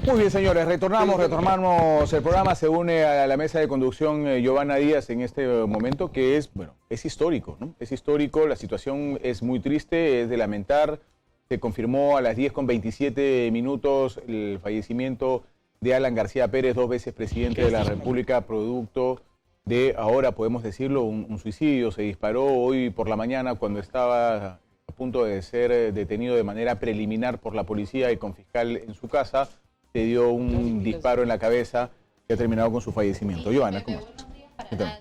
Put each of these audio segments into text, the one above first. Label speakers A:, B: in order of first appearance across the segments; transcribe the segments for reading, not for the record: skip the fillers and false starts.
A: Muy bien, señores, retornamos el programa. Se une a la mesa de conducción Giovanna Díaz en este momento, que es, bueno, es histórico, ¿no? Es histórico, la situación es muy triste, es de lamentar. Se confirmó a las 10:27 el fallecimiento de Alan García Pérez, 2 veces presidente de la República, producto de, ahora podemos decirlo, un suicidio. Se disparó hoy por la mañana cuando estaba a punto de ser detenido de manera preliminar por la policía y con fiscal en su casa. Se dio un disparo en la cabeza que ha terminado con su fallecimiento. Giovanna, ¿cómo estás? ¿Qué tal?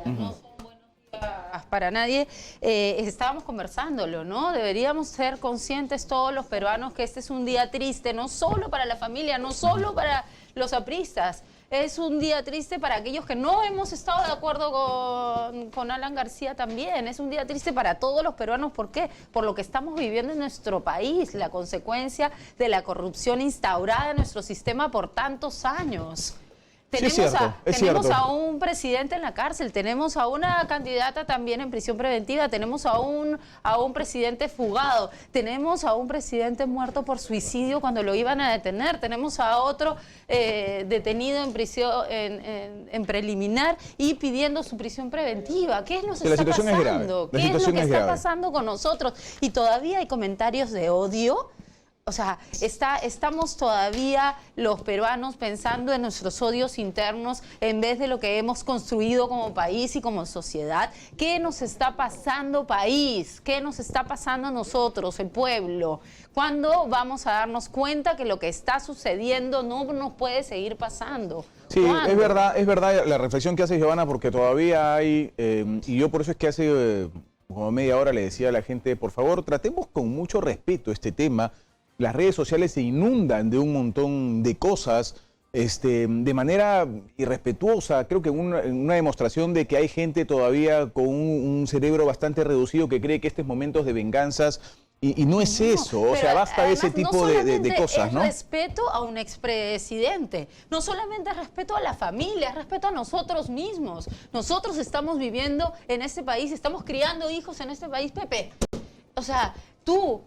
B: No son buenos días para nadie. Estábamos conversándolo, ¿no? Deberíamos ser conscientes todos los peruanos que este es un día triste, no solo para la familia, no solo para los apristas. Es un día triste para aquellos que no hemos estado de acuerdo con Alan García también. Es un día triste para todos los peruanos. ¿Por qué? Por lo que estamos viviendo en nuestro país, la consecuencia de la corrupción instaurada en nuestro sistema por tantos años. Tenemos a un presidente en la cárcel, tenemos a una candidata también en prisión preventiva, tenemos a un presidente fugado, tenemos a un presidente muerto por suicidio cuando lo iban a detener, tenemos a otro detenido en prisión en preliminar y pidiendo su prisión preventiva. ¿Qué nos está pasando? ¿Qué es lo que está pasando con nosotros? Y todavía hay comentarios de odio. O sea, estamos todavía los peruanos pensando en nuestros odios internos en vez de lo que hemos construido como país y como sociedad. ¿Qué nos está pasando, país? ¿Qué nos está pasando a nosotros, el pueblo? ¿Cuándo vamos a darnos cuenta que lo que está sucediendo no nos puede seguir pasando?
A: Sí, es verdad la reflexión que hace Giovanna, porque todavía hay, y yo por eso es que hace como media hora le decía a la gente, por favor, tratemos con mucho respeto este tema. Las redes sociales se inundan de un montón de cosas de manera irrespetuosa. Creo que una demostración de que hay gente todavía con un cerebro bastante reducido que cree que estos momentos de venganzas, y no es eso, o sea, basta de ese tipo de cosas, ¿no?
B: Es respeto a un expresidente, no solamente es respeto a la familia, es respeto a nosotros mismos. Nosotros estamos viviendo en este país, estamos criando hijos en este país, Pepe. O sea, tú...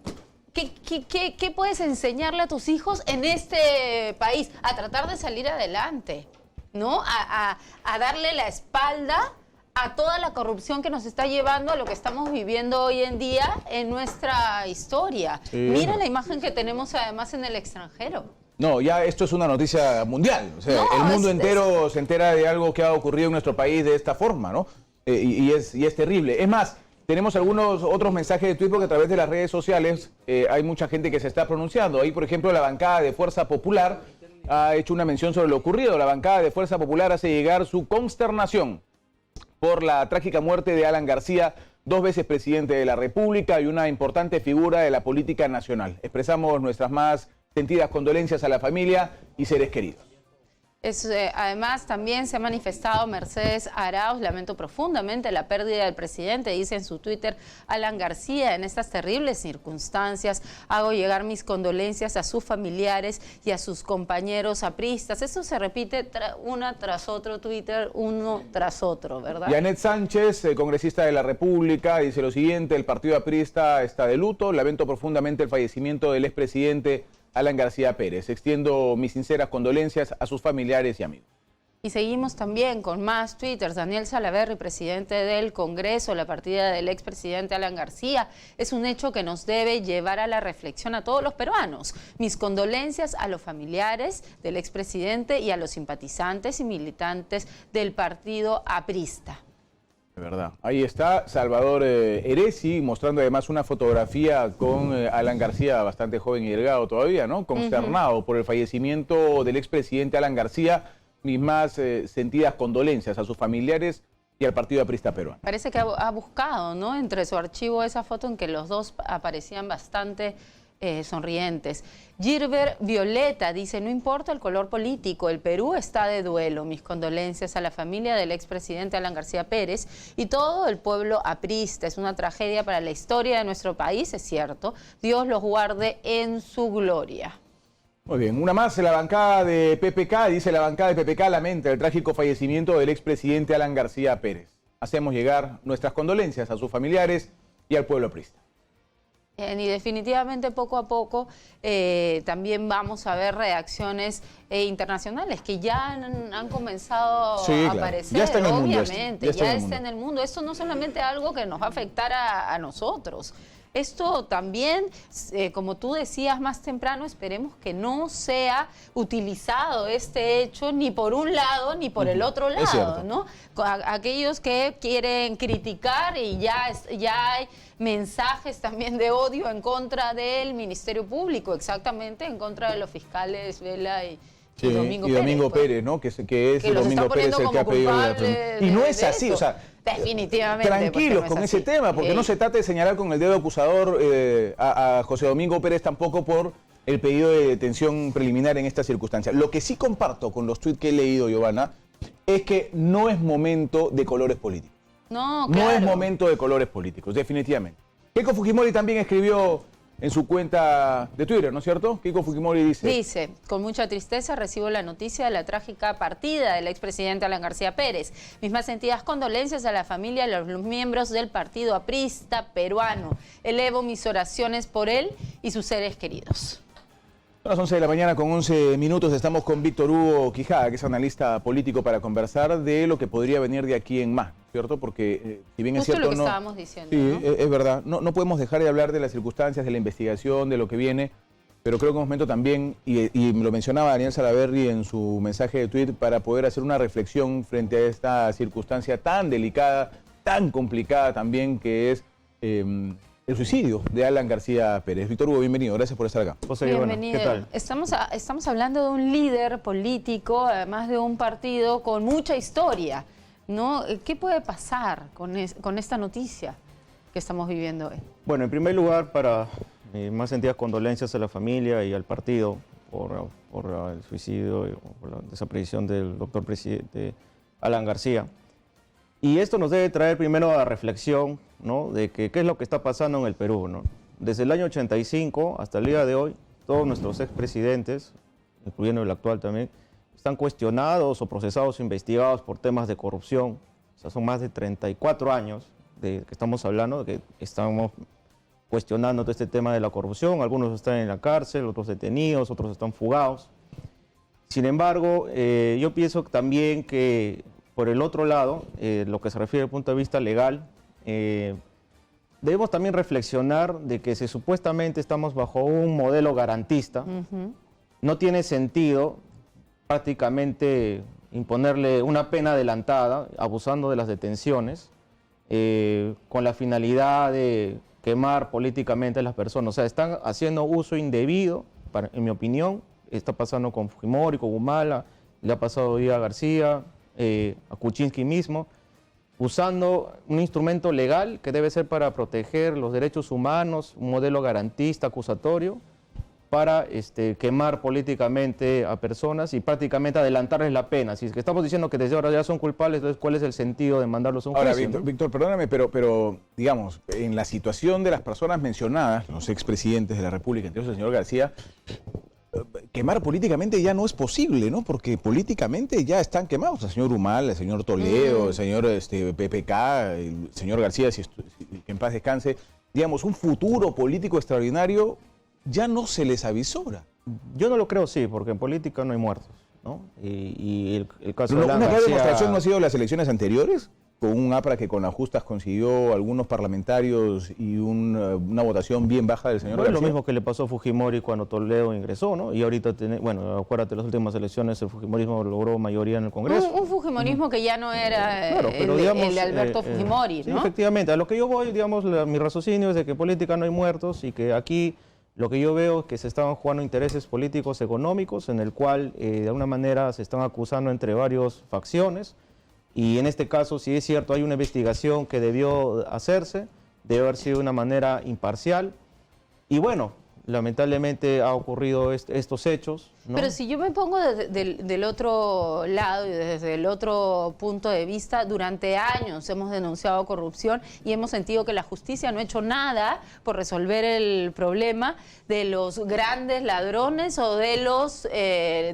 B: ¿Qué puedes enseñarle a tus hijos en este país? A tratar de salir adelante, ¿no? A darle la espalda a toda la corrupción que nos está llevando a lo que estamos viviendo hoy en día en nuestra historia. Sí. Mira la imagen que tenemos además en el extranjero.
A: No, ya esto es una noticia mundial. O sea, el mundo entero se entera de algo que ha ocurrido en nuestro país de esta forma, ¿no? Y es terrible. Es más, tenemos algunos otros mensajes de Twitter porque a través de las redes sociales hay mucha gente que se está pronunciando. Ahí, por ejemplo, la bancada de Fuerza Popular ha hecho una mención sobre lo ocurrido. La bancada de Fuerza Popular hace llegar su consternación por la trágica muerte de Alan García, 2 veces presidente de la República y una importante figura de la política nacional. Expresamos nuestras más sentidas condolencias a la familia y seres queridos.
B: Además, también se ha manifestado Mercedes Arauz. Lamento profundamente la pérdida del presidente, dice en su Twitter Alan García. En estas terribles circunstancias hago llegar mis condolencias a sus familiares y a sus compañeros apristas. Eso se repite una tras otro Twitter, uno tras otro, ¿verdad?
A: Yanet Sánchez, congresista de la República, dice lo siguiente: el partido aprista está de luto. Lamento profundamente el fallecimiento del expresidente Alan García Pérez. Extiendo mis sinceras condolencias a sus familiares y amigos.
B: Y seguimos también con más twitters. Daniel Salaverry, presidente del Congreso, la partida del expresidente Alan García. Es un hecho que nos debe llevar a la reflexión a todos los peruanos. Mis condolencias a los familiares del expresidente y a los simpatizantes y militantes del partido aprista.
A: De verdad. Ahí está Salvador Eresi mostrando además una fotografía con Alan García, bastante joven y delgado todavía, ¿no? Consternado por el fallecimiento del expresidente Alan García. Mis más sentidas condolencias a sus familiares y al partido aprista peruano.
B: Parece que ha buscado, ¿no?, entre su archivo esa foto en que los dos aparecían bastante sonrientes. Gilbert Violeta dice: no importa el color político, el Perú está de duelo. Mis condolencias a la familia del expresidente Alan García Pérez y todo el pueblo aprista. Es una tragedia para la historia de nuestro país, es cierto. Dios los guarde en su gloria.
A: Muy bien, una más, la bancada de PPK. Dice: la bancada de PPK lamenta el trágico fallecimiento del expresidente Alan García Pérez. Hacemos llegar nuestras condolencias a sus familiares y al pueblo aprista.
B: Y definitivamente poco a poco también vamos a ver reacciones internacionales que ya han comenzado
A: Sí,
B: a
A: claro.
B: aparecer,
A: Ya está en el mundo
B: obviamente,
A: esto.
B: ya está en el mundo. Esto no solamente es algo que nos va a afectar a nosotros. Esto también, como tú decías más temprano, esperemos que no sea utilizado este hecho ni por un lado ni por el otro lado, ¿no? Aquellos que quieren criticar y ya hay mensajes también de odio en contra del Ministerio Público, exactamente en contra de los fiscales Vela y
A: Domingo Pérez, ¿no? Que es Domingo Pérez el que ha pedido la
B: culpable
A: y no es así, o sea,
B: definitivamente.
A: Tranquilos con ese tema, porque no se trata de señalar con el dedo acusador a José Domingo Pérez tampoco por el pedido de detención preliminar en esta circunstancia. Lo que sí comparto con los tweets que he leído, Giovanna, es que no es momento de colores políticos.
B: No, claro.
A: No es momento de colores políticos, definitivamente. Keiko Fujimori también escribió en su cuenta de Twitter, ¿no es cierto? Keiko Fujimori dice,
B: con mucha tristeza recibo la noticia de la trágica partida del expresidente Alan García Pérez. Mis más sentidas condolencias a la familia y a los miembros del Partido Aprista Peruano. Elevo mis oraciones por él y sus seres queridos.
A: Son las 11 de la mañana con 11 minutos. Estamos con Víctor Hugo Quijada, que es analista político, para conversar de lo que podría venir de aquí en más, ¿cierto? Porque si bien
B: justo
A: es cierto,
B: lo que estábamos diciendo,
A: sí,
B: ¿no?
A: es verdad. No podemos dejar de hablar de las circunstancias, de la investigación, de lo que viene, pero creo que es un momento también, y lo mencionaba Daniel Salaverry en su mensaje de tweet, para poder hacer una reflexión frente a esta circunstancia tan delicada, tan complicada también, que es el suicidio de Alan García Pérez. Víctor Hugo, bienvenido. Gracias por estar acá.
C: José,
B: bienvenido.
C: ¿Qué tal?
B: Estamos hablando de un líder político, además de un partido con mucha historia, ¿no? ¿Qué puede pasar con esta noticia que estamos viviendo hoy?
C: Bueno, en primer lugar, para mis más sentidas condolencias a la familia y al partido por el suicidio y por la desaparición del doctor presidente Alan García. Y esto nos debe traer primero a reflexión, ¿no?, de qué es lo que está pasando en el Perú, ¿no? Desde el año 85 hasta el día de hoy, todos nuestros expresidentes, incluyendo el actual también, están cuestionados o procesados o investigados por temas de corrupción. O sea, son más de 34 años de que estamos hablando, de que estamos cuestionando todo este tema de la corrupción. Algunos están en la cárcel, otros detenidos, otros están fugados. Sin embargo, yo pienso también que por el otro lado, lo que se refiere al punto de vista legal, debemos también reflexionar de que si supuestamente estamos bajo un modelo garantista, no tiene sentido prácticamente imponerle una pena adelantada, abusando de las detenciones, con la finalidad de quemar políticamente a las personas. O sea, están haciendo uso indebido, en mi opinión. Está pasando con Fujimori, con Humala, le ha pasado hoy a García, a Kuczynski mismo, usando un instrumento legal que debe ser para proteger los derechos humanos, un modelo garantista, acusatorio, para quemar políticamente a personas y prácticamente adelantarles la pena. Si es que estamos diciendo que desde ahora ya son culpables, entonces ¿cuál es el sentido de mandarlos a un juicio?
A: Ahora, Víctor, perdóname, pero digamos, en la situación de las personas mencionadas, los expresidentes de la República, entre ellos el señor García, quemar políticamente ya no es posible, ¿no? Porque políticamente ya están quemados. El señor Humala, el señor Toledo, el señor PPK, el señor García, que en paz descanse. Digamos, un futuro político extraordinario ya no se les avisora.
C: Yo no lo creo, sí, porque en política no hay muertos, ¿no? Y el caso de
A: Una
C: Alan
A: clara
C: García...
A: demostración no ha sido las elecciones anteriores, con un APRA que con las justas consiguió algunos parlamentarios y una votación bien baja del señor
C: García.
A: García.
C: Lo mismo que le pasó a Fujimori cuando Toledo ingresó, ¿no? Y ahorita, bueno, acuérdate, las últimas elecciones el fujimorismo logró mayoría en el Congreso.
B: Un fujimorismo que ya no era
C: claro, pero, digamos,
B: el de Alberto Fujimori,
C: sí,
B: ¿no?
C: Efectivamente, a lo que yo voy, digamos, mi raciocinio es de que en política no hay muertos y que aquí lo que yo veo es que se estaban jugando intereses políticos económicos en el cual de alguna manera se están acusando entre varias facciones. Y en este caso, si es cierto, hay una investigación que debió hacerse, debe haber sido de una manera imparcial. Y bueno, lamentablemente ha ocurrido estos hechos, ¿no?
B: Pero si yo me pongo del otro lado y desde el otro punto de vista, durante años hemos denunciado corrupción y hemos sentido que la justicia no ha hecho nada por resolver el problema de los grandes ladrones o de los,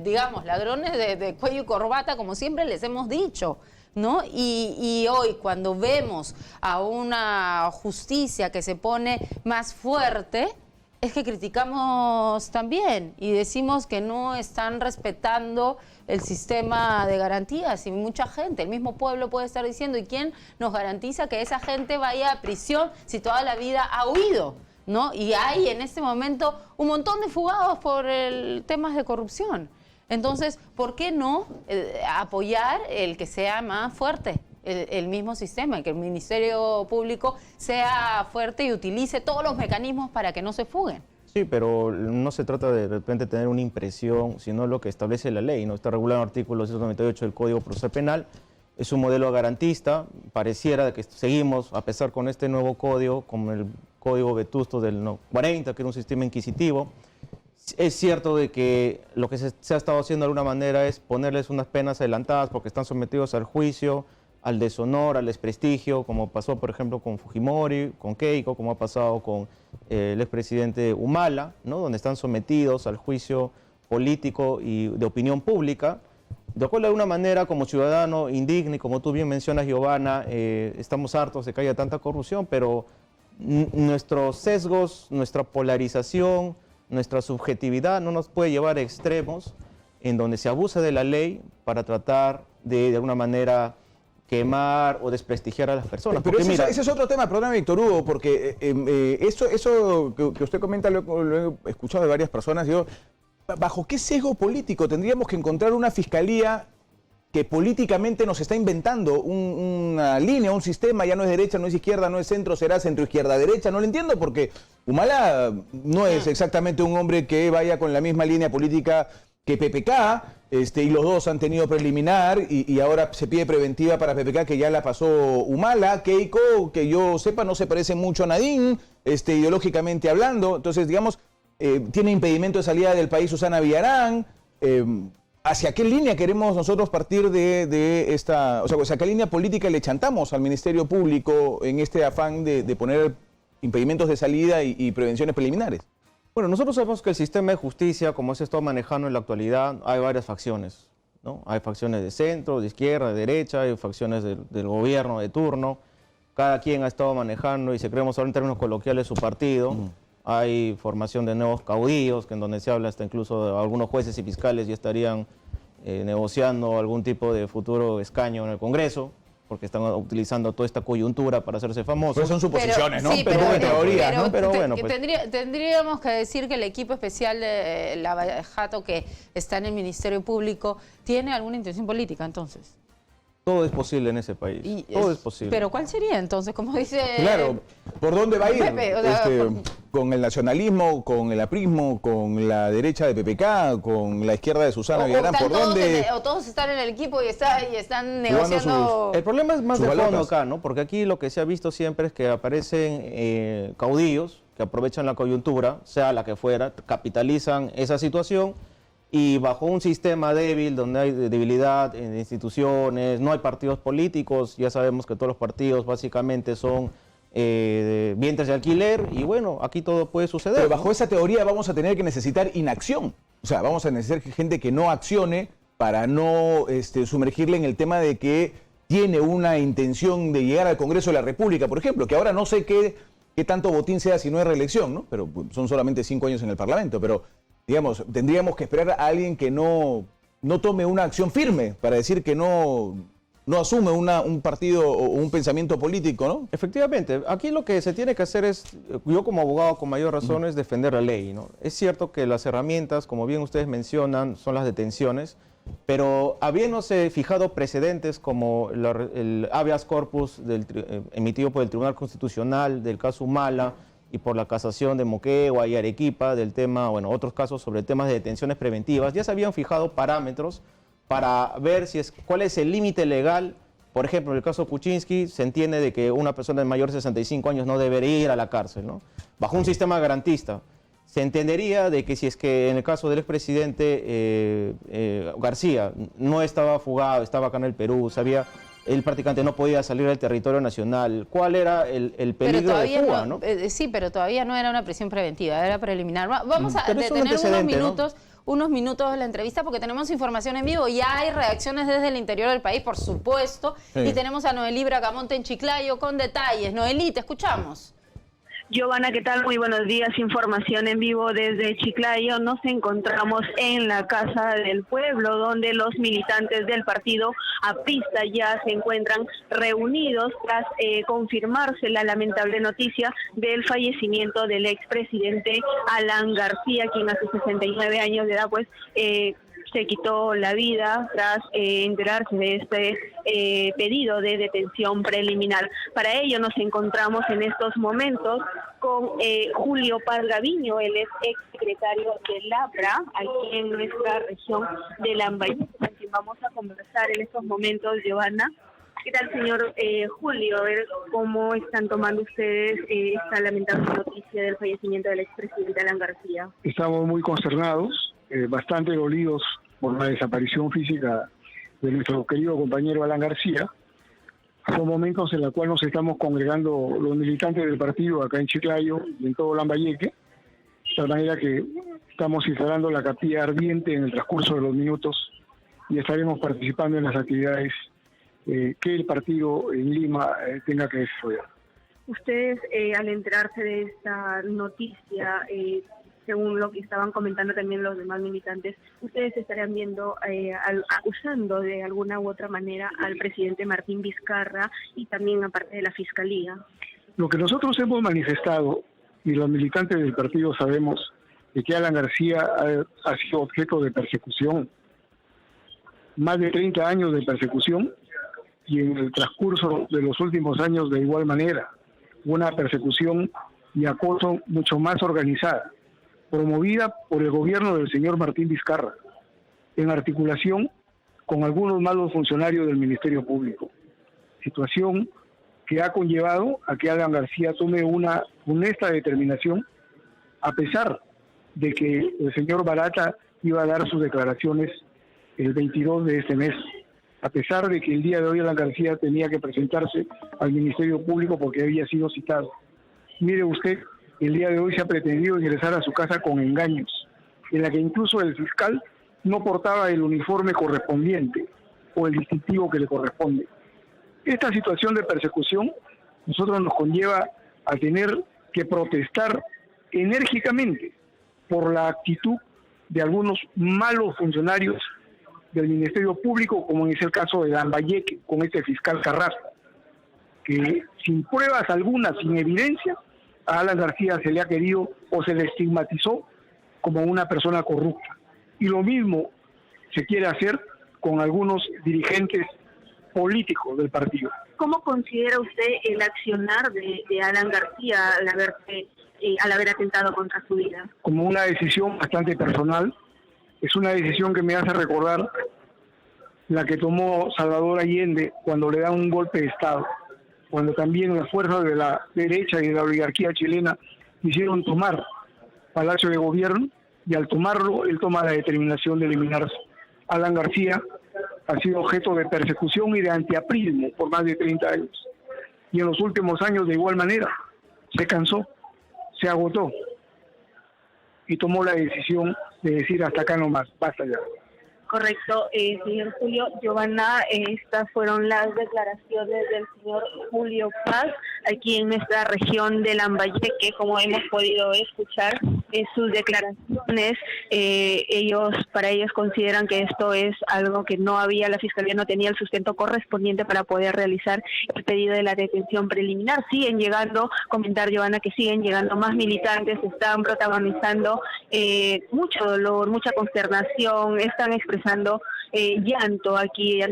B: digamos, ladrones de cuello y corbata, como siempre les hemos dicho. ¿no? Y hoy, cuando vemos a una justicia que se pone más fuerte, es que criticamos también y decimos que no están respetando el sistema de garantías, y mucha gente, el mismo pueblo puede estar diciendo, ¿y quién nos garantiza que esa gente vaya a prisión si toda la vida ha huido, ¿no? Y hay en este momento un montón de fugados por temas de corrupción. Entonces, ¿por qué no apoyar el que sea más fuerte? El mismo sistema, que el Ministerio Público sea fuerte y utilice todos los mecanismos para que no se fuguen.
C: Sí, pero no se trata de repente tener una impresión, sino lo que establece la ley, ¿no? Está regulado en el artículo 198 del Código Procesal Penal, es un modelo garantista, pareciera que seguimos, a pesar con este nuevo código, como el Código Vetusto del 40, que era un sistema inquisitivo. Es cierto de que lo que se ha estado haciendo de alguna manera es ponerles unas penas adelantadas porque están sometidos al juicio, al deshonor, al desprestigio, como pasó, por ejemplo, con Fujimori, con Keiko, como ha pasado con el expresidente Humala, ¿no? Donde están sometidos al juicio político y de opinión pública. De acuerdo, de alguna manera, como ciudadano indigno, y como tú bien mencionas, Giovanna, estamos hartos de que haya tanta corrupción, pero nuestros sesgos, nuestra polarización, nuestra subjetividad no nos puede llevar a extremos en donde se abusa de la ley para tratar de alguna manera, quemar o desprestigiar a las personas.
A: Pero ese es otro tema, perdóname, Víctor Hugo, porque eso que usted comenta lo he escuchado de varias personas. Yo, ¿bajo qué sesgo político tendríamos que encontrar una fiscalía que políticamente nos está inventando una línea, un sistema? Ya no es derecha, no es izquierda, no es centro, será centro-izquierda-derecha. No lo entiendo, porque Humala no es exactamente un hombre que vaya con la misma línea política que PPK, y los dos han tenido preliminar y ahora se pide preventiva para PPK, que ya la pasó Humala. Keiko, que yo sepa, no se parece mucho a Nadine, ideológicamente hablando. Entonces, digamos, tiene impedimento de salida del país Susana Villarán. ¿Hacia qué línea queremos nosotros partir de esta, o sea, hacia qué línea política le chantamos al Ministerio Público en este afán de poner impedimentos de salida y prevenciones preliminares?
C: Bueno, nosotros sabemos que el sistema de justicia, como se está manejando en la actualidad, hay varias facciones, ¿no? Hay facciones de centro, de izquierda, de derecha, hay facciones del gobierno de turno. Cada quien ha estado manejando, y si creemos ahora en términos coloquiales, su partido. Hay formación de nuevos caudillos, que en donde se habla hasta incluso de algunos jueces y fiscales ya estarían negociando algún tipo de futuro escaño en el Congreso, porque están utilizando toda esta coyuntura para hacerse famosos.
A: Pero son suposiciones, ¿no?
B: Sí,
A: pero teorías, ¿no?
C: Pero bueno, pues
B: tendríamos que decir que el equipo especial de Lava Jato, que está en el Ministerio Público, ¿tiene alguna intención política entonces?
C: Todo es posible en ese país, todo es posible.
B: Pero ¿cuál sería entonces? Como dice...
A: Claro, ¿por dónde va a ir?
B: Pepe, o sea,
A: con el nacionalismo, con el aprismo, con la derecha de PPK, con la izquierda de Susana Villarán, ¿por dónde?
B: O todos están en el equipo y están negociando...
C: El problema es más de fondo acá, ¿no? Porque aquí lo que se ha visto siempre es que aparecen caudillos que aprovechan la coyuntura, sea la que fuera, capitalizan esa situación, y bajo un sistema débil, donde hay debilidad en instituciones, no hay partidos políticos, ya sabemos que todos los partidos básicamente son vientres de alquiler, y bueno, aquí todo puede suceder.
A: Pero bajo esa teoría vamos a tener que necesitar inacción. O sea, vamos a necesitar gente que no accione para no sumergirle en el tema de que tiene una intención de llegar al Congreso de la República, por ejemplo, que ahora no sé qué tanto botín sea si no hay reelección, ¿no? Pero son solamente 5 años en el Parlamento, pero... digamos, tendríamos que esperar a alguien que no tome una acción firme para decir que no asume un partido o un pensamiento político, ¿no?
C: Efectivamente, aquí lo que se tiene que hacer es, yo como abogado con mayor razón, es defender la ley, ¿no? Es cierto que las herramientas, como bien ustedes mencionan, son las detenciones, pero habiéndose fijado precedentes como el habeas corpus emitido por el Tribunal Constitucional del caso Humala, y por la casación de Moquegua y Arequipa del tema, bueno, otros casos sobre temas de detenciones preventivas, ya se habían fijado parámetros para ver cuál es el límite legal. Por ejemplo, en el caso Kuczynski se entiende de que una persona de mayor de 65 años no debería ir a la cárcel, ¿no? Bajo un sistema garantista. Se entendería de que si es que en el caso del expresidente García no estaba fugado, estaba acá en el Perú, él prácticamente no podía salir del territorio nacional. ¿Cuál era el peligro de fuga? ¿No?
B: Sí, pero todavía no era una prisión preventiva, era preliminar. Vamos a detener unos minutos de la entrevista porque tenemos información en vivo. Ya hay reacciones desde el interior del país, por supuesto. Sí. Y tenemos a Noelí Bracamonte en Chiclayo con detalles. Noelí, te escuchamos.
D: Giovanna, ¿qué tal? Muy buenos días. Información en vivo desde Chiclayo. Nos encontramos en la Casa del Pueblo, donde los militantes del partido aprista ya se encuentran reunidos tras confirmarse la lamentable noticia del fallecimiento del expresidente Alan García, quien a sus 69 años de edad se quitó la vida tras enterarse de este pedido de detención preliminar. Para ello nos encontramos en estos momentos con Julio Paz Gaviño, él es exsecretario del APRA, aquí en nuestra región de Lambayeque, con quien vamos a conversar en estos momentos, Giovanna. ¿Qué tal, señor Julio? A ver, ¿cómo están tomando ustedes esta lamentable noticia del fallecimiento del expresidente Alan García?
E: Estamos muy consternados, bastante dolidos por la desaparición física de nuestro querido compañero Alan García. Son momentos en los cuales nos estamos congregando los militantes del partido acá en Chiclayo y en todo Lambayeque, de tal manera que estamos instalando la capilla ardiente en el transcurso de los minutos y estaremos participando en las actividades que el partido en Lima tenga que desarrollar.
D: Ustedes, al enterarse de esta noticia, según lo que estaban comentando también los demás militantes, ustedes estarían viendo, acusando de alguna u otra manera al presidente Martín Vizcarra y también aparte de la Fiscalía.
E: Lo que nosotros hemos manifestado, y los militantes del partido sabemos, de que Alan García ha sido objeto de persecución, más de 30 años de persecución, y en el transcurso de los últimos años de igual manera, una persecución y acoso mucho más organizada, promovida por el gobierno del señor Martín Vizcarra, en articulación con algunos malos funcionarios del Ministerio Público. Situación que ha conllevado a que Alan García tome una honesta determinación, a pesar de que el señor Barata iba a dar sus declaraciones el 22 de este mes, a pesar de que el día de hoy Alan García tenía que presentarse al Ministerio Público porque había sido citado. Mire usted, el día de hoy se ha pretendido ingresar a su casa con engaños, en la que incluso el fiscal no portaba el uniforme correspondiente o el distintivo que le corresponde. Esta situación de persecución nosotros nos conlleva a tener que protestar enérgicamente por la actitud de algunos malos funcionarios del Ministerio Público, como es el caso de Lambayeque con este fiscal Carrasco, que sin pruebas algunas, sin evidencia, a Alan García se le ha querido o se le estigmatizó como una persona corrupta. Y lo mismo se quiere hacer con algunos dirigentes políticos del partido.
D: ¿Cómo considera usted el accionar de Alan García al haber atentado contra su vida?
E: Como una decisión bastante personal. Es una decisión que me hace recordar la que tomó Salvador Allende cuando le da un golpe de Estado, cuando también las fuerzas de la derecha y de la oligarquía chilena quisieron tomar Palacio de Gobierno, y al tomarlo, él toma la determinación de eliminarse. Alan García ha sido objeto de persecución y de antiaprismo por más de 30 años. Y en los últimos años, de igual manera, se cansó, se agotó y tomó la decisión de decir hasta acá nomás, basta ya.
D: Correcto, señor Julio. Giovanna, estas fueron las declaraciones del señor Julio Paz aquí en nuestra región de Lambayeque, como hemos podido escuchar sus declaraciones. Para ellos consideran que esto es algo que no había, la Fiscalía no tenía el sustento correspondiente para poder realizar el pedido de la detención preliminar. Siguen llegando, comentar Giovanna, que siguen llegando más militantes, están protagonizando mucho dolor, mucha consternación, están expresando llanto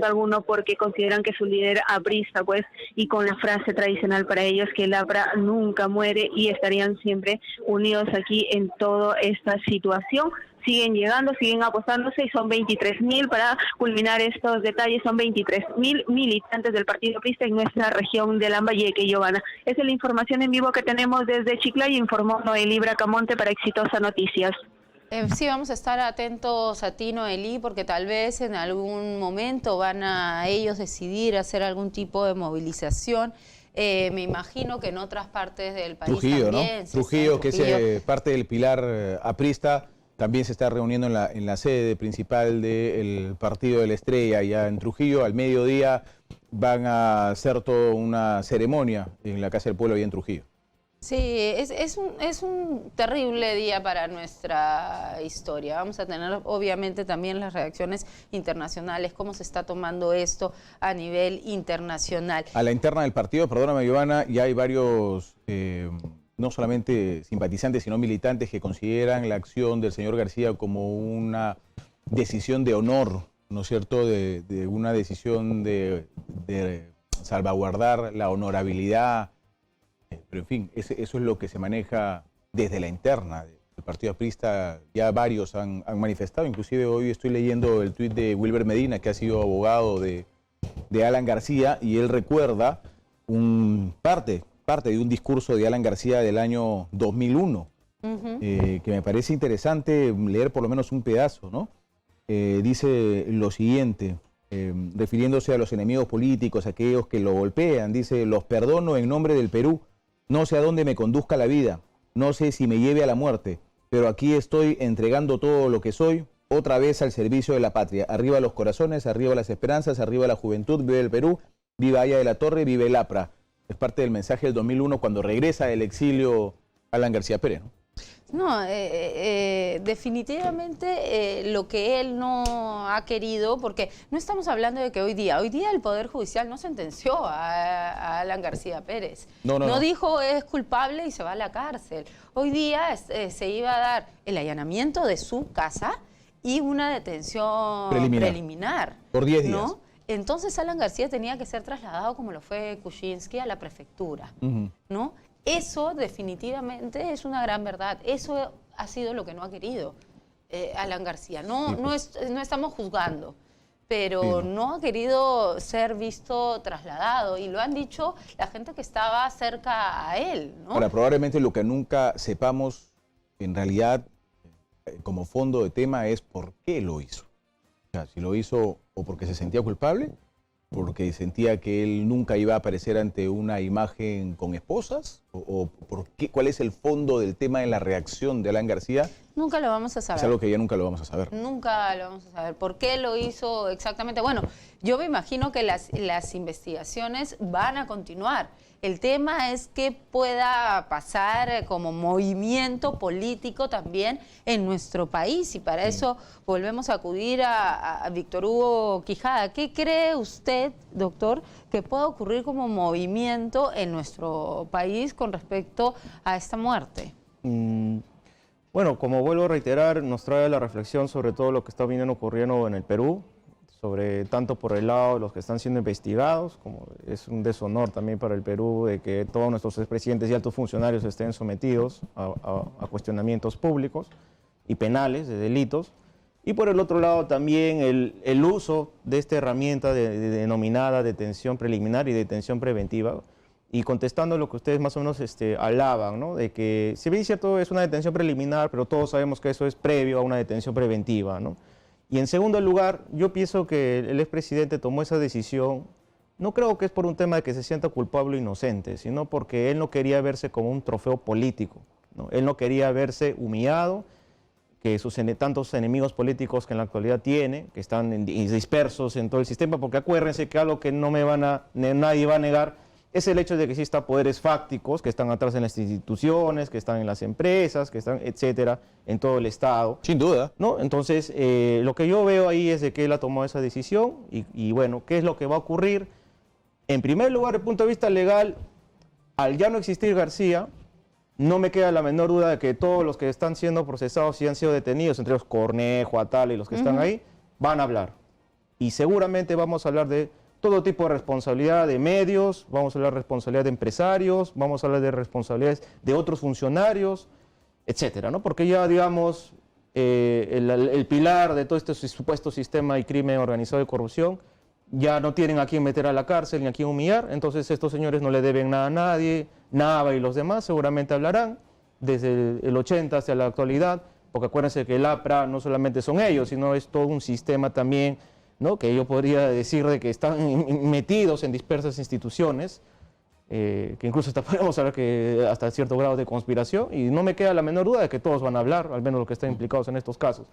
D: alguno, porque consideran que su líder aprista, pues, y con la frase tradicional para ellos que el APRA nunca muere, y estarían siempre unidos aquí en toda esta situación. Siguen llegando, siguen apostándose, y son 23.000, para culminar estos detalles, son 23.000 militantes del partido aprista en nuestra región de Lambayeque, Giovanna. Esa es la información en vivo que tenemos desde Chiclayo, informó Noelí Bracamonte para Exitosa Noticias.
B: Sí, vamos a estar atentos a ti, Noelí, porque tal vez en algún momento van a ellos decidir hacer algún tipo de movilización. Me imagino que en otras partes del país
A: Trujillo,
B: también.
A: ¿no? Trujillo, que es parte del pilar aprista, también se está reuniendo en la sede principal del Partido de la Estrella, allá en Trujillo. Al mediodía van a hacer toda una ceremonia en la Casa del Pueblo, allá en Trujillo.
B: Sí, es un terrible día para nuestra historia. Vamos a tener obviamente también las reacciones internacionales, cómo se está tomando esto a nivel internacional.
A: A la interna del partido, perdóname Giovanna, ya hay varios, no solamente simpatizantes, sino militantes que consideran la acción del señor García como una decisión de honor, ¿no es cierto?, de una decisión de salvaguardar la honorabilidad. Pero en fin, eso es lo que se maneja desde la interna del Partido Aprista. Ya varios han manifestado, inclusive hoy estoy leyendo el tuit de Wilber Medina, que ha sido abogado de Alan García, y él recuerda parte de un discurso de Alan García del año 2001, que me parece interesante leer por lo menos un pedazo, ¿no? Dice lo siguiente, refiriéndose a los enemigos políticos, aquellos que lo golpean, dice: los perdono en nombre del Perú. No sé a dónde me conduzca la vida, no sé si me lleve a la muerte, pero aquí estoy entregando todo lo que soy, otra vez al servicio de la patria. Arriba los corazones, arriba las esperanzas, arriba la juventud, vive el Perú, viva Haya de la Torre, vive el APRA. Es parte del mensaje del 2001 cuando regresa del exilio Alan García Pérez, ¿no?
B: No, definitivamente lo que él no ha querido, porque no estamos hablando de que hoy día el Poder Judicial no sentenció a Alan García Pérez. No dijo es culpable y se va a la cárcel. Hoy día se iba a dar el allanamiento de su casa y una detención preliminar
A: por 10 días.
B: ¿No? Entonces Alan García tenía que ser trasladado, como lo fue Kuczynski, a la prefectura, ¿no? Eso definitivamente es una gran verdad. Eso ha sido lo que no ha querido Alan García. No estamos juzgando, pero no ha querido ser visto trasladado. Y lo han dicho la gente que estaba cerca a él, ¿no?
A: Ahora, probablemente lo que nunca sepamos, en realidad, como fondo de tema, es por qué lo hizo. O sea, si lo hizo o porque se sentía culpable, porque sentía que él nunca iba a aparecer ante una imagen con esposas, o por qué, cuál es el fondo del tema de la reacción de Alan García.
B: Nunca lo vamos a saber.
A: Es algo que ya nunca lo vamos a saber.
B: Nunca lo vamos a saber. ¿Por qué lo hizo exactamente? Bueno, yo me imagino que las investigaciones van a continuar. El tema es que pueda pasar como movimiento político también en nuestro país, y para eso volvemos a acudir a Víctor Hugo Quijada. ¿Qué cree usted, doctor, que pueda ocurrir como movimiento en nuestro país con respecto a esta muerte?
C: Bueno, como vuelvo a reiterar, nos trae la reflexión sobre todo lo que está viniendo ocurriendo en el Perú, sobre tanto por el lado de los que están siendo investigados, como es un deshonor también para el Perú de que todos nuestros expresidentes y altos funcionarios estén sometidos a cuestionamientos públicos y penales de delitos. Y por el otro lado también el uso de esta herramienta denominada detención preliminar y detención preventiva. Y contestando lo que ustedes más o menos alaban, ¿no? De que si bien es cierto es una detención preliminar, pero todos sabemos que eso es previo a una detención preventiva, ¿no? Y en segundo lugar, yo pienso que el expresidente tomó esa decisión, no creo que es por un tema de que se sienta culpable o inocente, sino porque él no quería verse como un trofeo político, ¿no? Él no quería verse humillado, que sus tantos enemigos políticos que en la actualidad tiene, que están dispersos en todo el sistema, porque acuérdense que algo que nadie va a negar es el hecho de que existan poderes fácticos que están atrás en las instituciones, que están en las empresas, que están, etcétera, en todo el Estado.
A: Sin duda.
C: ¿No? Entonces, lo que yo veo ahí es de que él ha tomado esa decisión y bueno, ¿qué es lo que va a ocurrir? En primer lugar, desde el punto de vista legal, al ya no existir García, no me queda la menor duda de que todos los que están siendo procesados y han sido detenidos, entre ellos Cornejo, Atala y los que están ahí, van a hablar. Y seguramente vamos a hablar de todo tipo de responsabilidad de medios, vamos a hablar de responsabilidad de empresarios, vamos a hablar de responsabilidades de otros funcionarios, etcétera, ¿no? Porque ya, digamos, el pilar de todo este supuesto sistema y crimen organizado de corrupción, ya no tienen a quién meter a la cárcel ni a quién humillar, entonces estos señores no le deben nada a nadie, Nava y los demás seguramente hablarán, desde el 80 hasta la actualidad, porque acuérdense que el APRA no solamente son ellos, sino es todo un sistema también, ¿no? Que yo podría decir de que están metidos en dispersas instituciones, que incluso hasta podemos hablar que hasta cierto grado de conspiración, y no me queda la menor duda de que todos van a hablar, al menos los que están implicados en estos casos.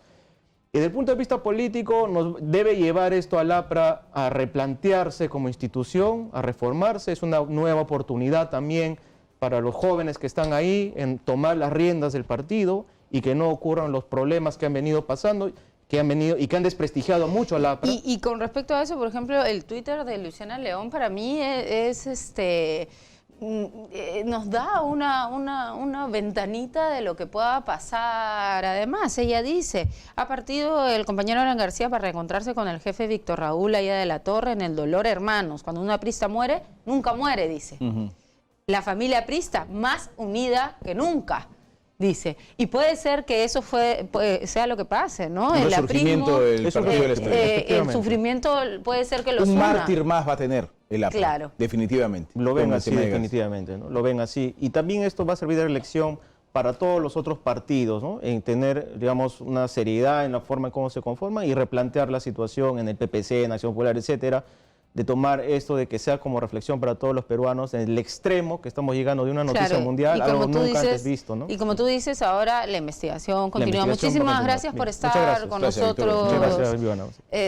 C: Y desde el punto de vista político, nos debe llevar esto al APRA a replantearse como institución, a reformarse. Es una nueva oportunidad también para los jóvenes que están ahí en tomar las riendas del partido y que no ocurran los problemas que han venido pasando, que han desprestigiado mucho a la APRA.
B: Y con respecto a eso, por ejemplo, el Twitter de Luciana León para mí nos da una ventanita de lo que pueda pasar. Además, ella dice, ha partido el compañero Alan García para reencontrarse con el jefe Víctor Raúl Aya de la Torre en el dolor hermanos. Cuando una aprista muere, nunca muere, dice. La familia aprista más unida que nunca, dice. Y puede ser que eso sea lo que pase, ¿no?
A: El resurgimiento del Partido de la Estrella.
B: El sufrimiento puede ser que los
A: Un
B: una.
A: mártir más va a tener el APRA,
B: Claro.
A: definitivamente.
C: Lo ven
A: Con el
C: así
A: tema de gas.
C: definitivamente, ¿no? Lo ven así. Y también esto va a servir de lección para todos los otros partidos, ¿no? En tener, digamos, una seriedad en la forma en cómo se conforman y replantear la situación en el PPC, en Acción Popular, etcétera, de tomar esto de que sea como reflexión para todos los peruanos en el extremo que estamos llegando de una noticia
B: Claro,
C: mundial,
B: y
C: algo
B: como tú
C: nunca
B: dices,
C: antes visto, ¿no?
B: Y como tú dices, ahora la investigación continúa.
C: investigación
B: Muchísimas
C: continúa.
B: gracias por
C: Bien.
B: estar
C: Muchas gracias.
B: con
A: Gracias, Víctor.
B: nosotros.
C: Muchas gracias, Viviana.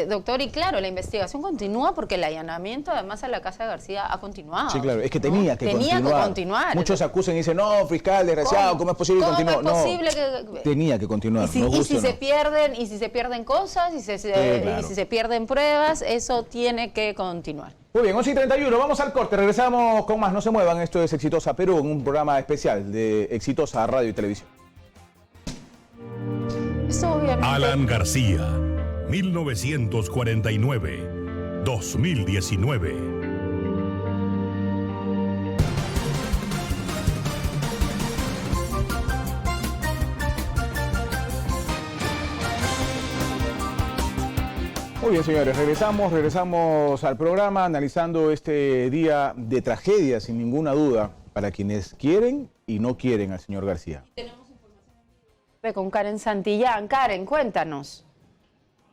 B: Doctor, y claro, la investigación continúa porque el allanamiento además a la casa de García ha continuado.
A: Sí, claro, es que
B: ¿no?
A: tenía que
B: continuar.
A: Muchos acusan y dicen, no, fiscal, desgraciado, ¿cómo es posible que continúe?
B: ¿Cómo es posible que...?
A: Tenía que continuar,
B: Y
A: nos guste o no.
B: si se pierden cosas, y
A: claro.
B: si se pierden pruebas, eso tiene que continuar.
A: Muy bien, 11:31, vamos al corte, regresamos con más, no se muevan, esto es Exitosa Perú, en un programa especial de Exitosa Radio y Televisión.
B: Eso obviamente...
F: Alan García, 1949-2019.
A: Muy bien, señores, regresamos al programa analizando este día de tragedia, sin ninguna duda, para quienes quieren y no quieren al señor García.
B: Tenemos información con Karen Santillán. Karen, cuéntanos.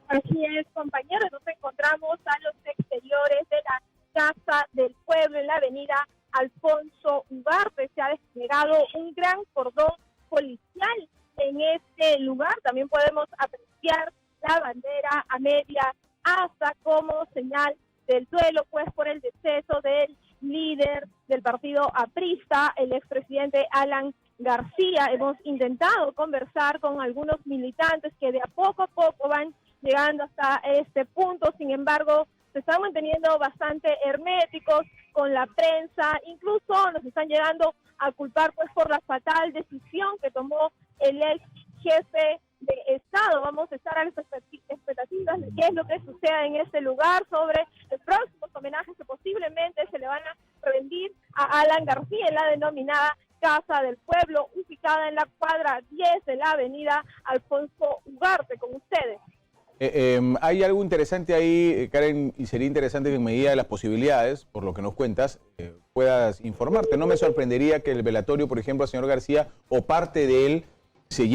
G: Así es, compañeros, nos encontramos a los exteriores de la Casa del Pueblo en la avenida Alfonso Ugarte. Se ha desplegado un gran cordón policial en este lugar. También podemos apreciar la bandera a media asta como señal del duelo, pues por el deceso del líder del partido aprista, el expresidente Alan García. Hemos intentado conversar con algunos militantes que de a poco van llegando hasta este punto, sin embargo, se están manteniendo bastante herméticos con la prensa, incluso nos están llegando a culpar pues por la fatal decisión que tomó el ex jefe de Estado. Vamos a estar a las expectativas de qué es lo que suceda en este lugar, sobre los próximos homenajes que posiblemente se le van a rendir a Alan García en la denominada Casa del Pueblo, ubicada en la cuadra 10 de la avenida Alfonso Ugarte. Con ustedes.
A: Hay algo interesante ahí, Karen, y sería interesante que en medida de las posibilidades, por lo que nos cuentas, puedas informarte. No me sorprendería que el velatorio, por ejemplo, al señor García, o parte de él, se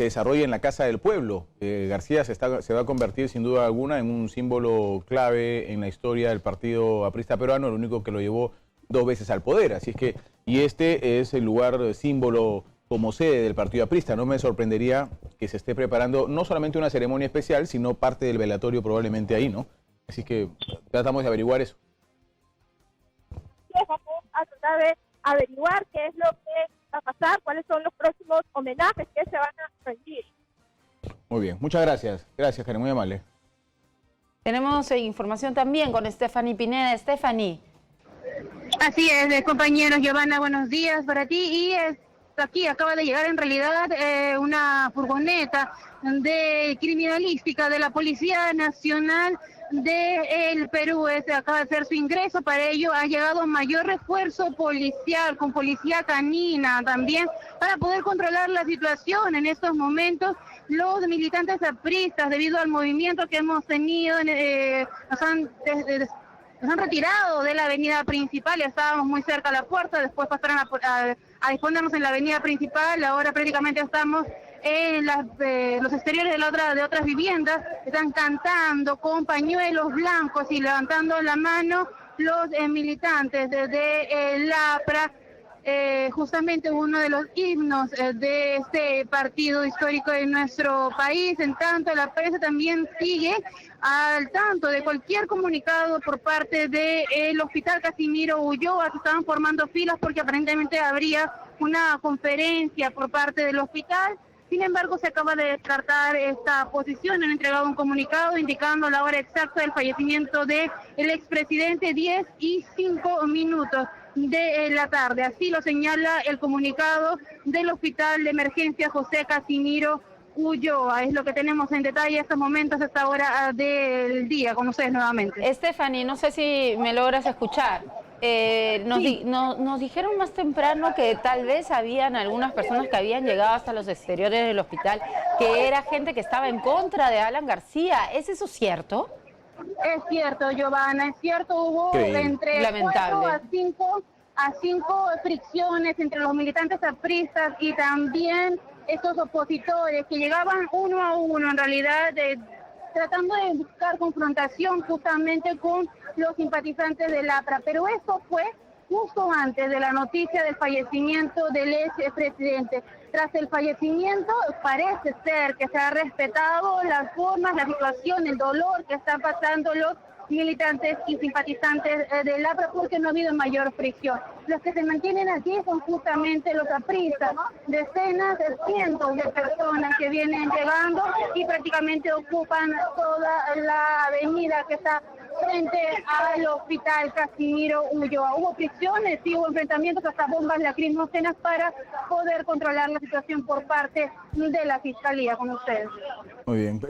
A: desarrolle en la Casa del Pueblo. García se va a convertir sin duda alguna en un símbolo clave en la historia del partido aprista peruano, el único que lo llevó 2 veces al poder. Así es que, y este es el lugar símbolo como sede del partido aprista. No me sorprendería que se esté preparando no solamente una ceremonia especial, sino parte del velatorio probablemente ahí, ¿no? Así que tratamos de averiguar eso.
G: Vamos a tratar de averiguar qué es lo que va a pasar, cuáles son los próximos homenajes que se van a rendir.
A: Muy bien, muchas gracias. Gracias, Karen, muy amable.
B: Tenemos información también con Stephanie Pineda. Stephanie.
H: Así es, compañeros. Giovanna, buenos días para ti. Y aquí acaba de llegar en realidad una furgoneta de criminalística de la Policía Nacional del Perú. Acaba de hacer su ingreso. Para ello ha llegado mayor refuerzo policial, con policía canina también, para poder controlar la situación en estos momentos. Los militantes apristas, debido al movimiento que hemos tenido, nos han retirado de la avenida principal. Estábamos muy cerca a la puerta, después pasaron a disponernos en la avenida principal. Ahora prácticamente estamos en los exteriores de otras viviendas. Están cantando con pañuelos blancos y levantando la mano los militantes de la APRA, justamente uno de los himnos de este partido histórico de nuestro país. En tanto, la prensa también sigue al tanto de cualquier comunicado por parte del Hospital Casimiro Ulloa. Se estaban formando filas porque aparentemente habría una conferencia por parte del hospital. Sin embargo, se acaba de descartar esta posición. Han entregado un comunicado indicando la hora exacta del fallecimiento del expresidente, 10:05 de la tarde. Así lo señala el comunicado del Hospital de Emergencia José Casimiro Ulloa. Es lo que tenemos en detalle estos momentos, a esta hora del día, con ustedes nuevamente.
B: Stephanie, no sé si me logras escuchar. Nos dijeron más temprano que tal vez habían algunas personas que habían llegado hasta los exteriores del hospital, que era gente que estaba en contra de Alan García. ¿Es eso cierto?
H: Es cierto, Giovanna, es cierto. Hubo entre 4 a 5 fricciones entre los militantes apristas y también estos opositores que llegaban uno a uno, en realidad, tratando de buscar confrontación justamente con los simpatizantes del APRA. Pero esto fue justo antes de la noticia del fallecimiento del expresidente. Tras el fallecimiento, parece ser que se ha respetado las formas, la situación, el dolor que están pasando los militantes y simpatizantes del APRA, porque no ha habido mayor fricción. Los que se mantienen aquí son justamente los apristas, decenas de cientos de personas que vienen llegando y prácticamente ocupan toda la avenida que está frente al Hospital Casimiro Ulloa. Hubo fricciones y hubo enfrentamientos, hasta bombas lacrimógenas, para poder controlar la situación por parte de la Fiscalía, con ustedes.
A: Muy bien,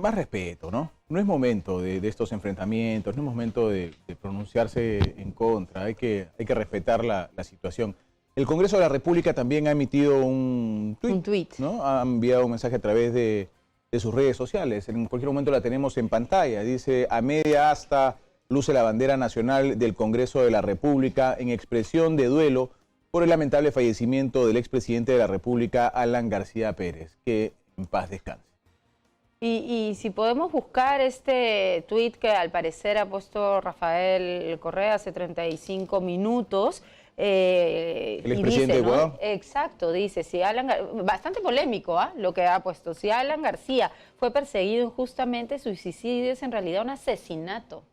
A: más respeto, ¿no? No es momento de estos enfrentamientos, no es momento de pronunciarse en contra, hay que respetar la situación. El Congreso de la República también ha emitido un tuit, ¿no? Ha enviado un mensaje a través de sus redes sociales. En cualquier momento la tenemos en pantalla. Dice: a media asta luce la bandera nacional del Congreso de la República en expresión de duelo por el lamentable fallecimiento del expresidente de la República, Alan García Pérez. Que en paz descanse.
B: Y si podemos buscar este tuit que al parecer ha puesto Rafael Correa hace 35 minutos.
A: El expresidente de Ecuador.
B: Exacto, dice, si bastante polémico lo que ha puesto, si Alan García fue perseguido injustamente, su suicidio es en realidad un asesinato.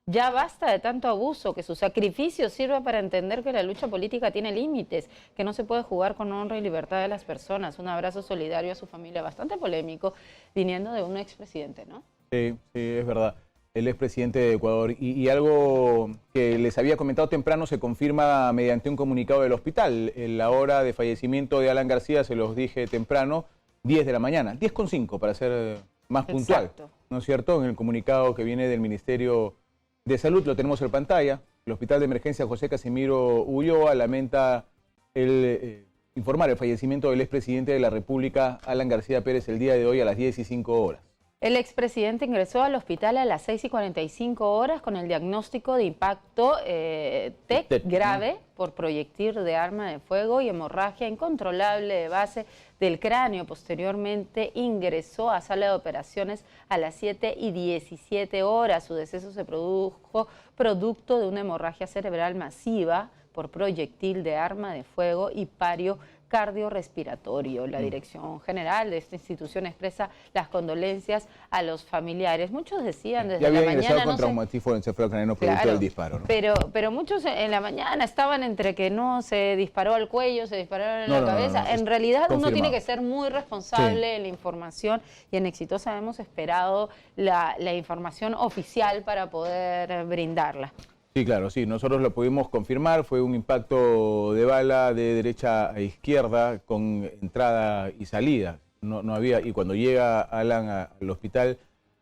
B: Ya basta de tanto abuso, que su sacrificio sirva para entender que la lucha política tiene límites, que no se puede jugar con honra y libertad de las personas. Un abrazo solidario a su familia, bastante polémico, viniendo de un expresidente, ¿no? Sí,
A: es verdad. El expresidente de Ecuador. Y algo que les había comentado temprano se confirma mediante un comunicado del hospital. En la hora de fallecimiento de Alan García, se los dije temprano, 10 de la mañana, 10:05 para ser más puntual. Exacto. ¿No es cierto? En el comunicado que viene del Ministerio de Salud, lo tenemos en pantalla. El Hospital de Emergencia José Casimiro Ulloa lamenta informar el fallecimiento del expresidente de la República, Alan García Pérez, el día de hoy a las 10:05.
B: El expresidente ingresó al hospital a las 6:45 con el diagnóstico de impacto TEC grave por proyectil de arma de fuego y hemorragia incontrolable de base del cráneo. Posteriormente ingresó a sala de operaciones a las 7:17. Su deceso se produjo producto de una hemorragia cerebral masiva por proyectil de arma de fuego y pario cardiorrespiratorio. La Dirección General de esta institución expresa las condolencias a los familiares. Muchos decían desde la mañana... Ya había ingresado
A: con traumatismo encefalocraniano producto del disparo, ¿no?
B: Pero muchos en la mañana estaban entre que no se disparó al cuello, se dispararon en la cabeza. En realidad confirmado. Uno tiene que ser muy responsable en la información, y en Exitosa hemos esperado la información oficial para poder brindarla.
A: Sí, claro, sí, nosotros lo pudimos confirmar, fue un impacto de bala de derecha a izquierda con entrada y salida. No había, y cuando llega Alan al hospital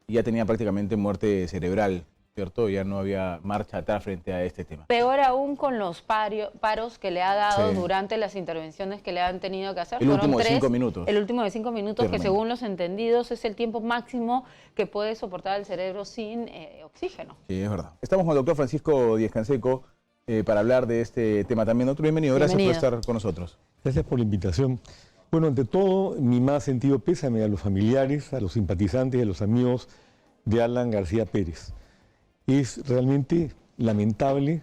A: ya tenía prácticamente muerte cerebral, ¿cierto? Ya no había marcha atrás frente a este tema.
B: Peor aún con los paros que le ha dado durante las intervenciones que le han tenido que hacer.
A: El último de 5 minutos.
B: El último de 5 minutos, que según los entendidos es el tiempo máximo que puede soportar el cerebro sin oxígeno.
A: Sí, es verdad. Estamos con el doctor Francisco Díez-Canseco para hablar de este tema también. Doctor, bienvenido. Gracias por estar con nosotros.
F: Gracias por la invitación. Bueno, ante todo, mi más sentido pésame a los familiares, a los simpatizantes y a los amigos de Alan García Pérez. Es realmente lamentable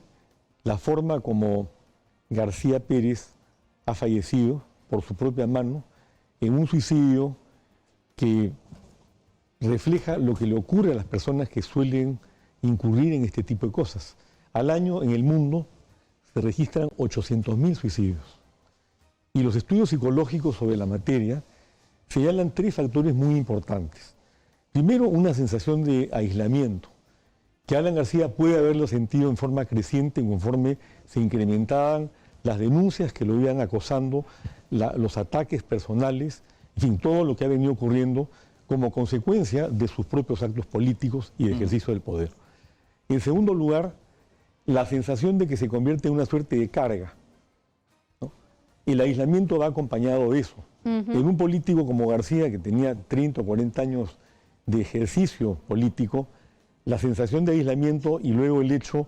F: la forma como García Pérez ha fallecido por su propia mano en un suicidio que refleja lo que le ocurre a las personas que suelen incurrir en este tipo de cosas. Al año en el mundo se registran 800.000 suicidios. Y los estudios psicológicos sobre la materia señalan 3 factores muy importantes. Primero, una sensación de aislamiento, que Alan García puede haberlo sentido en forma creciente conforme se incrementaban las denuncias que lo iban acosando, los ataques personales, en fin, todo lo que ha venido ocurriendo como consecuencia de sus propios actos políticos y de ejercicio del poder. En segundo lugar, la sensación de que se convierte en una suerte de carga, ¿no? El aislamiento va acompañado de eso. En un político como García, que tenía 30 o 40 años de ejercicio político, la sensación de aislamiento y luego el hecho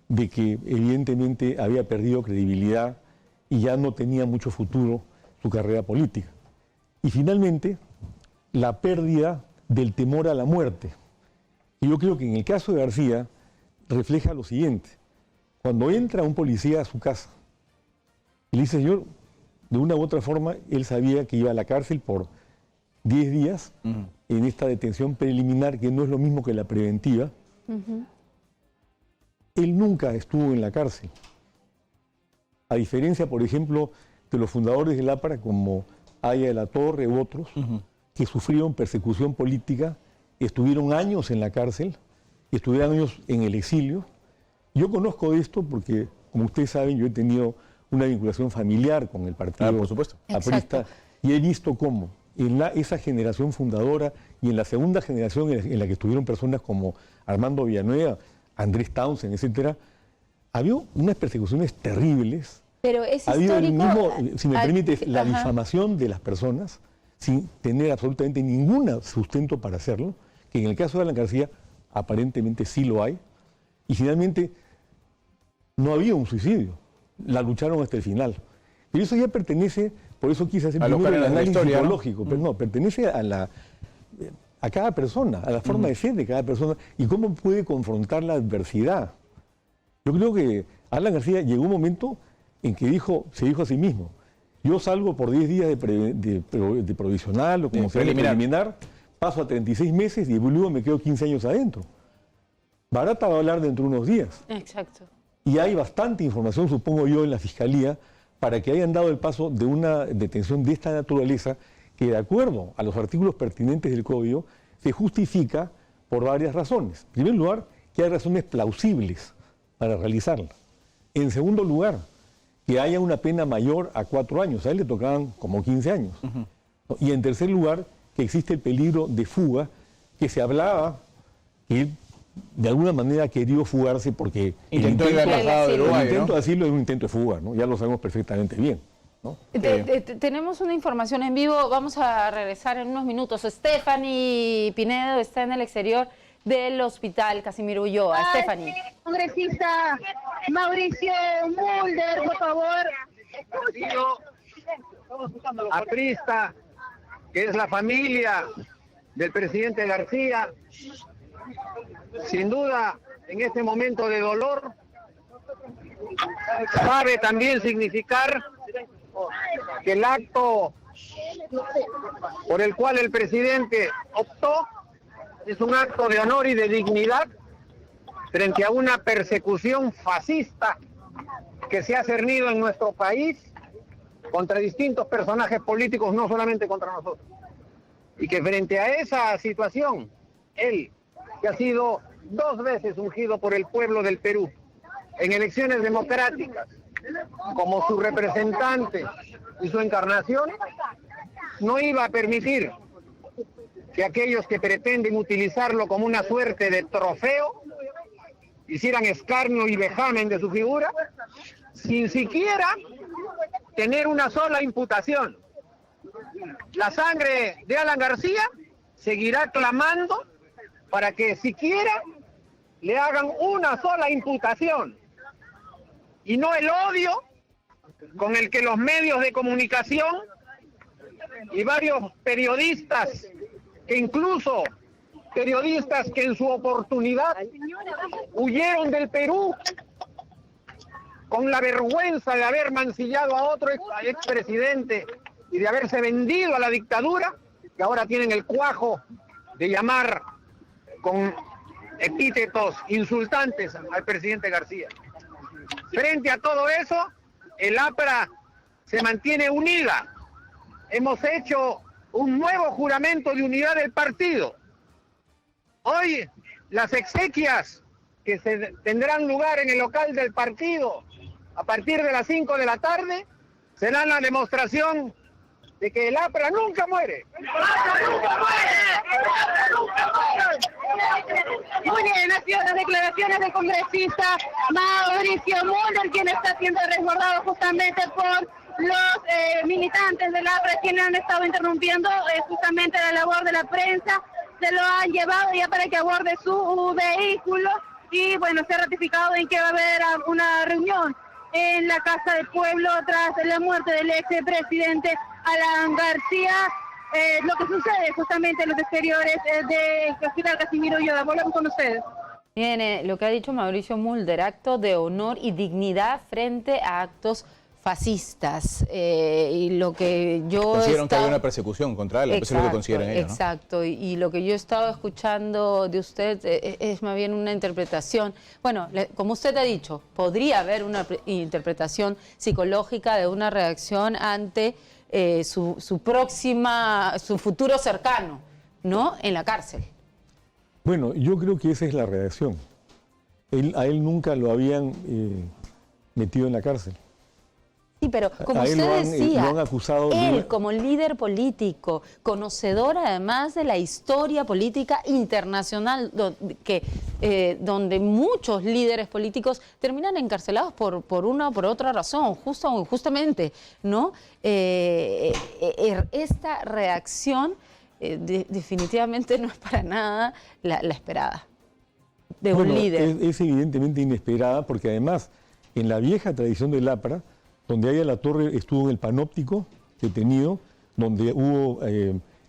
F: de que evidentemente había perdido credibilidad y ya no tenía mucho futuro su carrera política. Y finalmente, la pérdida del temor a la muerte. Y yo creo que en el caso de García refleja lo siguiente. Cuando entra un policía a su casa y le dice, señor, de una u otra forma, él sabía que iba a la cárcel por 10 días en esta detención preliminar, que no es lo mismo que la preventiva. Él nunca estuvo en la cárcel. A diferencia, por ejemplo, de los fundadores del APRA, como Aya de la Torre u otros, que sufrieron persecución política, estuvieron años en la cárcel, estuvieron años en el exilio. Yo conozco de esto porque, como ustedes saben, yo he tenido una vinculación familiar con el partido
A: por supuesto.
F: aprista, y he visto cómo en esa generación fundadora y en la segunda generación en la que estuvieron personas como Armando Villanueva, Andrés Townsend, etcétera, había unas persecuciones terribles.
B: Pero es
F: ha habido
B: histórico.
F: el mismo, si me permite, la difamación de las personas sin tener absolutamente ningún sustento para hacerlo, que en el caso de Alan García aparentemente sí lo hay, y finalmente no había un suicidio, la lucharon hasta el final. Pero eso ya pertenece, por eso quise hacer primero el análisis psicológico, pero no, pertenece a cada persona, a la forma de ser de cada persona y cómo puede confrontar la adversidad. Yo creo que Alan García llegó un momento en que se dijo a sí mismo, yo salgo por 10 días de provisional o como se llama preliminar, paso a 36 meses y luego me quedo 15 años adentro. Barata va a hablar dentro de unos días.
B: Exacto.
F: Y hay bastante información, supongo yo, en la Fiscalía para que hayan dado el paso de una detención de esta naturaleza que, de acuerdo a los artículos pertinentes del Código, se justifica por varias razones. En primer lugar, que hay razones plausibles para realizarla. En segundo lugar, que haya una pena mayor a 4 años. A él le tocaban como 15 años. Y en tercer lugar, que existe el peligro de fuga, que se hablaba que él de alguna manera querido fugarse porque el intento de asilo es un intento de fuga, ¿no? Ya lo sabemos perfectamente bien, ¿no?
B: Tenemos una información en vivo, vamos a regresar en unos minutos. Stephanie Pinedo está en el exterior del hospital Casimiro Ulloa. Stephanie.
H: Sí, congresista Mauricio Mulder, por favor.
I: Aprista, que es la familia del presidente García, sin duda, en este momento de dolor, sabe también significar que el acto por el cual el presidente optó es un acto de honor y de dignidad frente a una persecución fascista que se ha cernido en nuestro país contra distintos personajes políticos, no solamente contra nosotros. Y que frente a esa situación, él, que ha sido 2 veces ungido por el pueblo del Perú en elecciones democráticas como su representante y su encarnación, no iba a permitir que aquellos que pretenden utilizarlo como una suerte de trofeo hicieran escarnio y vejamen de su figura sin siquiera tener una sola imputación. La sangre de Alan García seguirá clamando para que siquiera le hagan una sola imputación y no el odio con el que los medios de comunicación y varios periodistas que incluso periodistas que en su oportunidad huyeron del Perú con la vergüenza de haber mancillado a otro expresidente y de haberse vendido a la dictadura, que ahora tienen el cuajo de llamar con epítetos insultantes al presidente García. Frente a todo eso, el APRA se mantiene unida. Hemos hecho un nuevo juramento de unidad del partido. Hoy las exequias que tendrán lugar en el local del partido a partir de las 5 de la tarde serán la demostración de que el APRA nunca muere. ¡El APRA nunca muere! ¡El APRA nunca muere!
H: Muy bien, han sido las declaraciones del congresista Mauricio Mulder, quien está siendo resguardado justamente por los militantes del APRA, quienes han estado interrumpiendo justamente la labor de la prensa. Se lo han llevado ya para que aborde su vehículo y bueno, se ha ratificado en que va a haber una reunión en la Casa del Pueblo tras la muerte del expresidente Alan García. Lo que sucede justamente en los exteriores del Hospital Casimiro Ulloa. Volvemos con ustedes.
B: Bien, lo que ha dicho Mauricio Mulder, acto de honor y dignidad frente a actos fascistas. Y lo que yo
A: consideran que hay una persecución contra él, eso es lo que consideran ellos, ¿no?
B: Exacto, y lo que yo he estado escuchando de usted es más bien una interpretación. Bueno, como usted ha dicho, podría haber una interpretación psicológica de una reacción ante su futuro cercano, ¿no? En la cárcel.
F: Bueno, yo creo que esa es la reacción. A él nunca lo habían metido en la cárcel.
B: Sí, pero como usted decía, lo han acusado él como líder político, conocedor además de la historia política internacional, donde muchos líderes políticos terminan encarcelados por una o por otra razón, justo o injustamente, ¿no? Esta reacción definitivamente no es para nada la esperada de un líder.
F: Es evidentemente inesperada porque además en la vieja tradición del APRA, donde Aya La Torre estuvo en el panóptico detenido, donde hubo,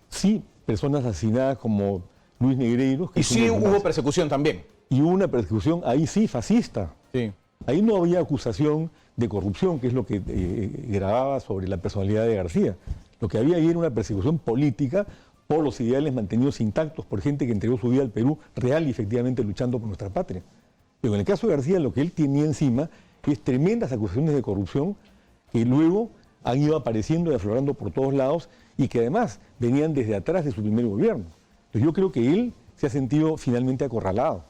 F: sí, personas asesinadas como Luis Negreiros.
A: Y sí hubo persecución también.
F: Y hubo una persecución, ahí sí, fascista. Sí. Ahí no había acusación de corrupción, que es lo que grababa sobre la personalidad de García. Lo que había ahí era una persecución política por los ideales mantenidos intactos por gente que entregó su vida al Perú real y efectivamente luchando por nuestra patria. Pero en el caso de García, lo que él tenía encima es tremendas acusaciones de corrupción que luego han ido apareciendo y aflorando por todos lados y que además venían desde atrás de su primer gobierno. Entonces yo creo que él se ha sentido finalmente acorralado.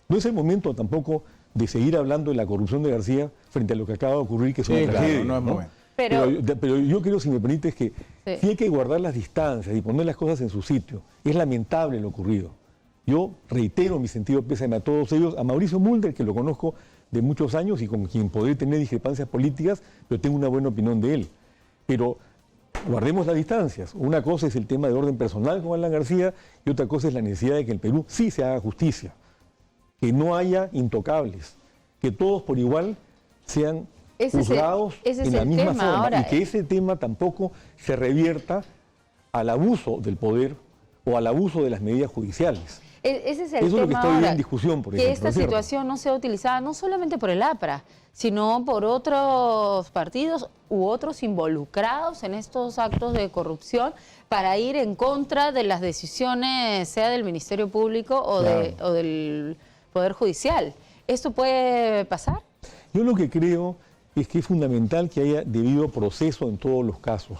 F: No es el momento tampoco de seguir hablando de la corrupción de García frente a lo que acaba de ocurrir, que es una tragedia. No es momento. Pero yo creo, si me permites, que sí hay que guardar las distancias y poner las cosas en su sitio. Es lamentable lo ocurrido. Yo reitero mi sentido pésame a todos ellos, a Mauricio Mulder, que lo conozco de muchos años y con quien podré tener discrepancias políticas, pero tengo una buena opinión de él. Pero guardemos las distancias. Una cosa es el tema de orden personal con Alan García y otra cosa es la necesidad de que en el Perú sí se haga justicia, que no haya intocables, que todos por igual sean juzgados en la misma forma ahora, y que ese tema tampoco se revierta al abuso del poder o al abuso de las medidas judiciales.
B: Ese es el
F: Eso
B: tema
F: es lo que está hoy en discusión, por ejemplo.
B: Que esta situación no sea utilizada no solamente por el APRA, sino por otros partidos u otros involucrados en estos actos de corrupción para ir en contra de las decisiones, sea del Ministerio Público o del Poder Judicial. ¿Esto puede pasar?
F: Yo lo que creo es que es fundamental que haya debido proceso en todos los casos,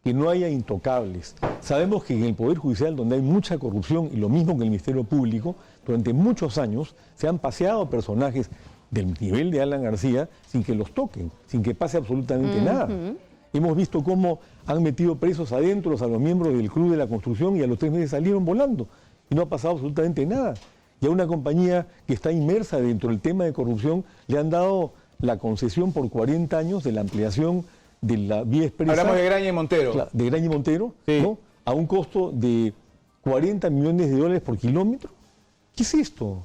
F: que no haya intocables. Sabemos que en el Poder Judicial, donde hay mucha corrupción, y lo mismo que en el Ministerio Público, durante muchos años se han paseado personajes del nivel de Alan García sin que los toquen, sin que pase absolutamente nada. Hemos visto cómo han metido presos adentro a los miembros del Club de la Construcción y a los 3 meses salieron volando y no ha pasado absolutamente nada. Y a una compañía que está inmersa dentro del tema de corrupción le han dado la concesión por 40 años de la ampliación de la vía expresa.
A: Hablamos de Graña y Montero.
F: De Graña y Montero, sí, ¿no? A un costo de 40 millones de dólares por kilómetro. ¿Qué es esto?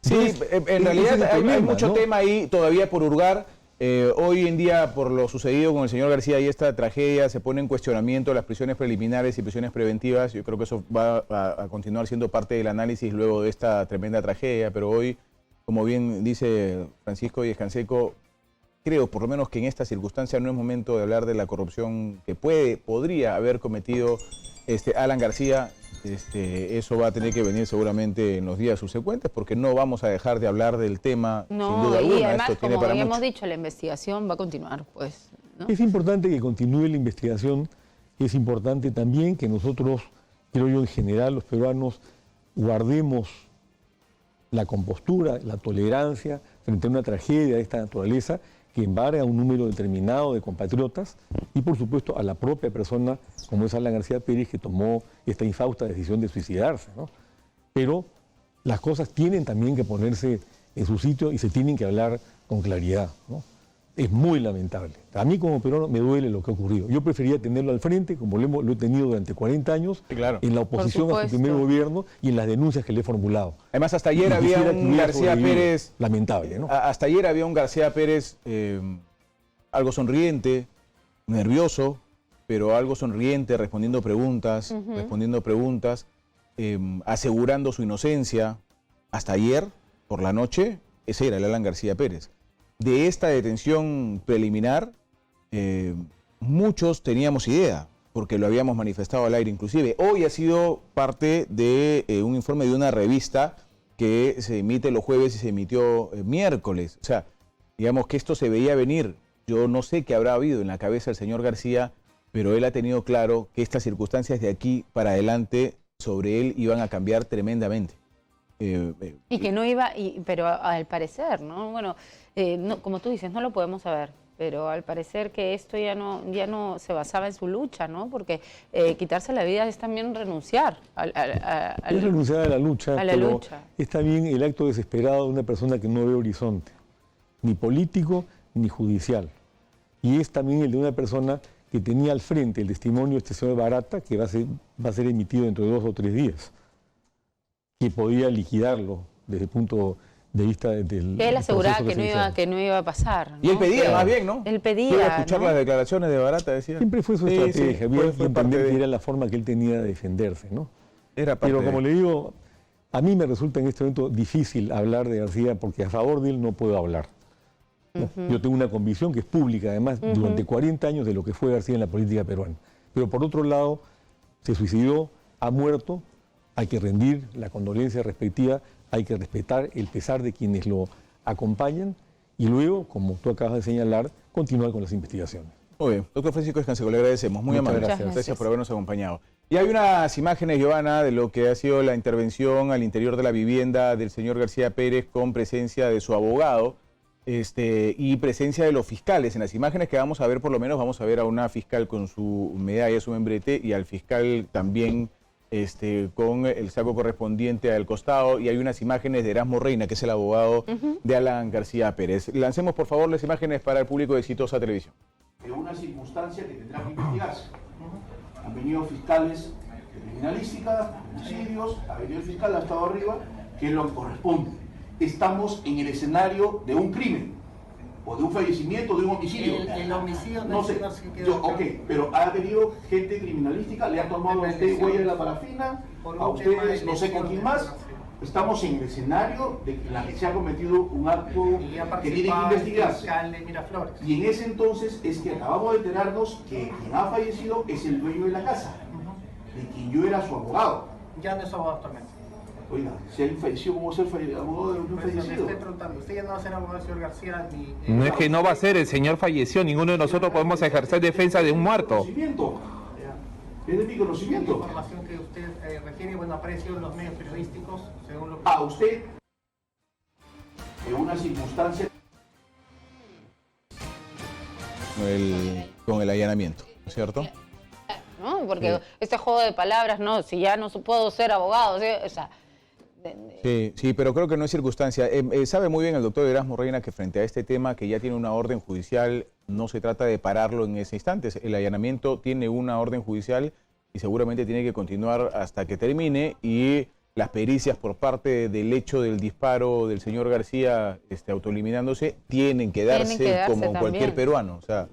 A: Sí, entonces, en realidad hay mucho tema ahí todavía por hurgar Hoy en día, por lo sucedido con el señor García y esta tragedia, se pone en cuestionamiento las prisiones preliminares y prisiones preventivas. Yo creo que eso va a continuar siendo parte del análisis luego de esta tremenda tragedia, pero hoy, como bien dice Francisco Díez Canseco, creo por lo menos que en esta circunstancia no es momento de hablar de la corrupción que podría haber cometido Alan García. Eso va a tener que venir seguramente en los días subsecuentes, porque no vamos a dejar de hablar del tema, sin duda alguna.
B: Y además,
A: esto tiene
B: como
A: para
B: hemos
A: mucho.
B: dicho, la investigación va a continuar, pues, ¿no?
F: Es importante que continúe la investigación, es importante también que nosotros, creo yo en general, los peruanos, guardemos la compostura, la tolerancia frente a una tragedia de esta naturaleza que embarga a un número determinado de compatriotas y, por supuesto, a la propia persona, como es Alan García Pérez, que tomó esta infausta decisión de suicidarse, ¿no? Pero las cosas tienen también que ponerse en su sitio y se tienen que hablar con claridad, ¿no? Es muy lamentable. A mí como peruano me duele lo que ha ocurrido. Yo prefería tenerlo al frente, como lo he tenido durante 40 años,
A: Sí, claro.
F: en la oposición a su primer gobierno y en las denuncias que le he formulado.
A: Además, hasta ayer
F: Y
A: había
F: quisiera que
A: un
F: hubiera
A: García
F: sobrevivido.
A: Pérez...
F: Lamentable, ¿no?
A: Hasta ayer había un García Pérez algo sonriente, nervioso, pero algo sonriente, respondiendo preguntas, asegurando su inocencia. Hasta ayer, por la noche, ese era el Alan García Pérez. De esta detención preliminar, muchos teníamos idea, porque lo habíamos manifestado al aire inclusive. Hoy ha sido parte de un informe de una revista que se emite los jueves y se emitió miércoles. O sea, digamos que esto se veía venir. Yo no sé qué habrá habido en la cabeza del señor García, pero él ha tenido claro que estas circunstancias de aquí para adelante sobre él iban a cambiar tremendamente.
B: Y que no iba, pero al parecer, ¿no? Bueno, no, como tú dices, no lo podemos saber, pero al parecer que esto ya no se basaba en su lucha, ¿no? Porque quitarse la vida es también renunciar
F: Es renunciar a la lucha, pero es también el acto desesperado de una persona que no ve horizonte, ni político ni judicial. Y es también el de una persona que tenía al frente el testimonio de este señor Barata, que va a ser emitido dentro de 2 o 3 días, que podía liquidarlo desde el punto de vista del
B: él aseguraba que no iba a pasar, ¿no?
A: Y él pedía, más bien, ¿no?
B: Él pedía,
A: Quiero escuchar,
B: ¿no?
A: las declaraciones de Barata, decía.
F: Siempre fue su estrategia, había que entender que era la forma que él tenía de defenderse, ¿no? Pero como le digo, a mí me resulta en este momento difícil hablar de García porque a favor de él no puedo hablar. Yo tengo una convicción que es pública, además, durante 40 años de lo que fue García en la política peruana. Pero por otro lado, se suicidó, ha muerto, hay que rendir la condolencia respectiva, hay que respetar el pesar de quienes lo acompañan y luego, como tú acabas de señalar, continuar con las investigaciones.
A: Muy bien. Doctor Francisco Díez Canseco, le agradecemos. Muy
F: Muchas
A: amable.
F: gracias.
A: Gracias por habernos acompañado. Y hay unas imágenes, Giovanna, de lo que ha sido la intervención al interior de la vivienda del señor García Pérez con presencia de su abogado y presencia de los fiscales. En las imágenes que vamos a ver, por lo menos, vamos a ver a una fiscal con su medalla, su membrete, y al fiscal también con el saco correspondiente al costado, y hay unas imágenes de Erasmo Reina, que es el abogado de Alan García Pérez. Lancemos, por favor, las imágenes para el público de Exitosa Televisión.
J: Es una circunstancia que tendrá que investigarse. Han venido fiscales de criminalística, homicidios, ha venido el fiscal, ha estado arriba, que es lo que corresponde. Estamos en el escenario de un crimen, o de un fallecimiento, de un homicidio.
K: El homicidio
J: no sé, ok, pero ha venido gente criminalística, le ha tomado a usted huella de la parafina, a ustedes no sé con quién más. Estamos en el escenario de que se ha cometido un acto que tiene que investigarse. Y en ese entonces es que acabamos de enterarnos que quien ha fallecido es el dueño de la casa, de quien yo era su abogado.
K: Ya no es abogado actualmente.
J: Oiga, si alguien falleció, ¿cómo va a ser abogado de un fallecido?
K: Le estoy preguntando, usted ya no va a ser abogado del señor García ni...
L: No es que no va a ser, el señor falleció, ninguno de nosotros podemos ejercer defensa de un muerto.
J: Es de mi conocimiento.
K: La información que usted requiere, bueno, apareció en los medios periodísticos, según lo que...
J: Usted, en una circunstancia...
A: Con el allanamiento, ¿no es cierto?
B: ¿No? Porque este juego de palabras, no, si ya no puedo ser abogado, o sea...
A: Sí, pero creo que no es circunstancia. Sabe muy bien el doctor Erasmo Reina que frente a este tema que ya tiene una orden judicial, no se trata de pararlo en ese instante. El allanamiento tiene una orden judicial y seguramente tiene que continuar hasta que termine, y las pericias por parte del hecho del disparo del señor García autoeliminándose tienen que darse como
B: también.
A: Cualquier peruano. O sea,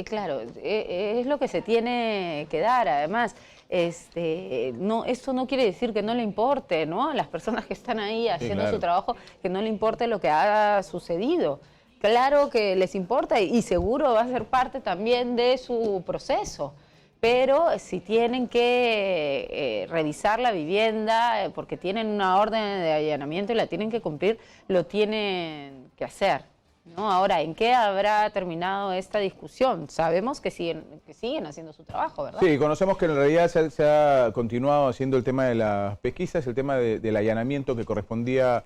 B: claro, es lo que se tiene que dar. Además, esto no quiere decir que no le importe, ¿no? A las personas que están ahí haciendo su trabajo, que no le importe lo que ha sucedido. Claro que les importa y seguro va a ser parte también de su proceso. Pero si tienen que revisar la vivienda porque tienen una orden de allanamiento y la tienen que cumplir, lo tienen que hacer, ¿no? Ahora, ¿en qué habrá terminado esta discusión? Sabemos que siguen haciendo su trabajo, ¿verdad?
A: Sí, conocemos que en realidad se ha continuado haciendo el tema de las pesquisas, el tema del allanamiento que correspondía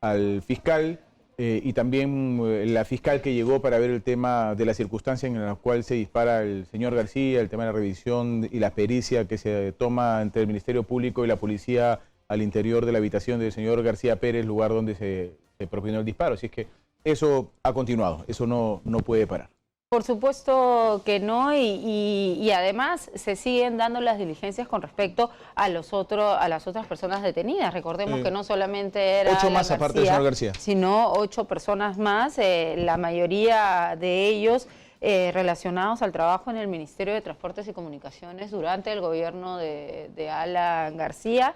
A: al fiscal y también la fiscal que llegó para ver el tema de la circunstancia en la cual se dispara el señor García, el tema de la revisión y la pericia que se toma entre el Ministerio Público y la policía al interior de la habitación del señor García Pérez, lugar donde se propinó el disparo. Así es que eso ha continuado, eso no puede parar.
B: Por supuesto que no, y además se siguen dando las diligencias con respecto a las otras personas detenidas. Recordemos que no solamente era
A: 8 más aparte del señor García,
B: sino 8 personas más, la mayoría de ellos relacionados al trabajo en el Ministerio de Transportes y Comunicaciones durante el gobierno de Alan García.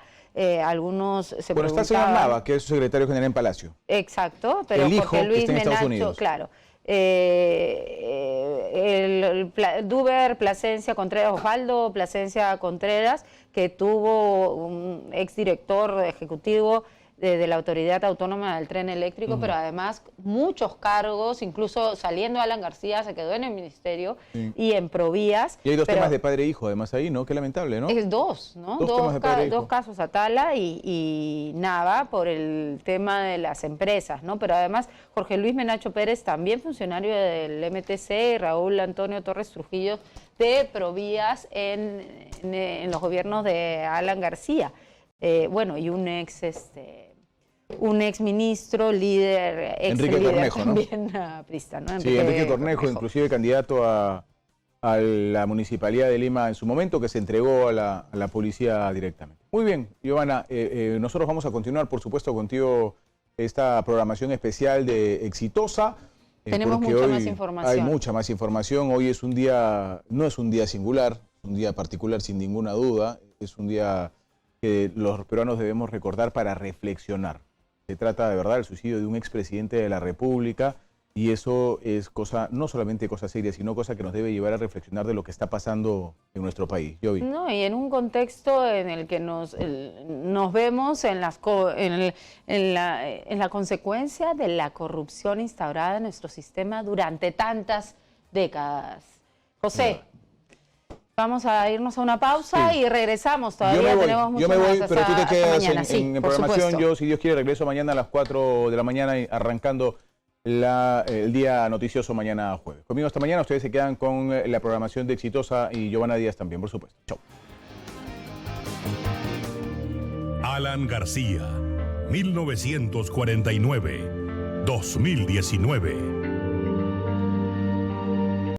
B: Algunos se
A: Bueno, está el señor Nava, que es su secretario general en Palacio.
B: Exacto, pero
A: el hijo
B: Jorge Luis
A: que está en Estados
B: Menacho,
A: Unidos.
B: claro. Duber Plasencia Contreras, Osvaldo Plasencia Contreras, que tuvo un exdirector ejecutivo de la Autoridad Autónoma del Tren Eléctrico, pero además muchos cargos, incluso saliendo Alan García, se quedó en el ministerio y en Provías.
A: Y hay dos temas de padre e hijo, además ahí, ¿no? Qué lamentable, ¿no?
B: Es dos, ¿no? Dos casos, Atala y Nava, por el tema de las empresas, ¿no? Pero además Jorge Luis Menacho Pérez, también funcionario del MTC, y Raúl Antonio Torres Trujillo de Provías en los gobiernos de Alan García. Bueno, y un ex ministro, líder,
A: Enrique Cornejo,
B: también,
A: ¿no?
B: Prista, ¿no?
A: Sí, Enrique Cornejo, inclusive candidato a la Municipalidad de Lima en su momento, que se entregó a la policía directamente. Muy bien, Giovanna, nosotros vamos a continuar, por supuesto, contigo esta programación especial de Exitosa.
B: Tenemos mucha más información.
A: Hay mucha más información. Hoy es un día, no es un día singular, es un día particular sin ninguna duda, es un día que los peruanos debemos recordar para reflexionar. Se trata de verdad del suicidio de un expresidente de la República y eso es cosa, no solamente cosa seria, sino cosa que nos debe llevar a reflexionar de lo que está pasando en nuestro país. Yovi.
B: No, y en un contexto en el que nos vemos en la consecuencia de la corrupción instaurada en nuestro sistema durante tantas décadas. José. Vamos a irnos a una pausa y regresamos. Todavía tenemos mucho más.
A: Yo me voy, pero tú te quedas
B: mañana.
A: en programación. Supuesto. Yo, si Dios quiere, regreso mañana a las 4 de la mañana, arrancando el día noticioso mañana jueves. Conmigo hasta mañana. Ustedes se quedan con la programación de Exitosa y Giovanna Díaz también, por supuesto. Chau.
M: Alan García, 1949-2019.